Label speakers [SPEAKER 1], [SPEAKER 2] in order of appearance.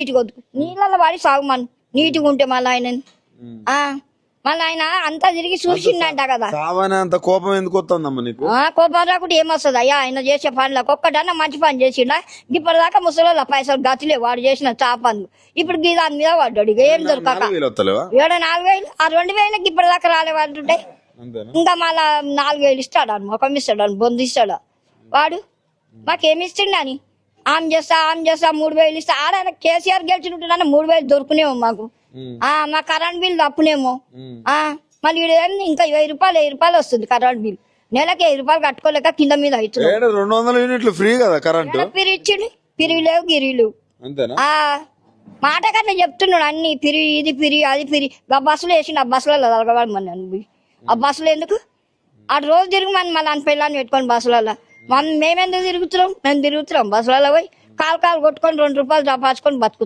[SPEAKER 1] నీటిగా వద్దు నీళ్ళలో పడి సాగుమను నీటిగా ఉంటే మళ్ళీ ఆయన మళ్ళీ ఆయన అంతా తిరిగి చూసిండంట కదా.
[SPEAKER 2] సావనే అంత కోపం ఎందుకు వస్తుందమ్మా నీకు?
[SPEAKER 1] కోపం రాకుండా ఏమొస్తుంది అయ్యా ఆయన చేసే పనులకు ఒక్కడన్నా మంచి పని చేసిండా? ఇప్పటిదాకా ముసలి పైసలు గతిలే వాడు చేసిన చాపందు ఇప్పుడు దాని మీద పడ్డాడు. ఇక ఏం దొరకక 4,000 ఆ 2,000కి ఇప్పటిదాకా రాలేవాడుంటే ఇంకా మళ్ళా 4,000 ఇస్తాడు అని ముఖం ఇస్తాడు అని బొందు ఇస్తాడు వాడు. మాకేమి ఇస్తుండ అని ఆమె చేస్తా 3,000 ఇస్తా. ఆడ కేసీఆర్ గెలిచినట్టు 3,000 దొరుకునేమో మాకు. మా కరెంట్ బిల్ తప్పునేమో. మళ్ళీ ఇంకా 1,000 రూపాయలు వస్తుంది కరెంట్ బిల్. నెలకి 1,000 రూపాయలు కట్టుకోలేక కింద మీద అవుతుంది.
[SPEAKER 2] 200 యూనిట్లు ఫ్రీ కదా కరెంట్.
[SPEAKER 1] పిరి ఇచ్చిండు పిరివి లేవు గిరిలు. మాట కన్నా చెప్తున్నాడు అన్ని పిరి ఇది పిరి అది పిరి. ఆ బస్సులో వేసిండు ఆ బస్సులలో తలగబడమని. ఆ బస్సులో ఎందుకు అటు రోజు తిరుగుమని మళ్ళీ అని పిల్లల్ని పెట్టుకొని బస్సులలో మేమెందుకు తిరుగుతున్నాం? మేము తిరుగుతున్నాం బస్సులలో పోయి కాలు కొట్టుకొని 2 రూపాయలు సంపాదించుకొని బతుకుతున్నాం.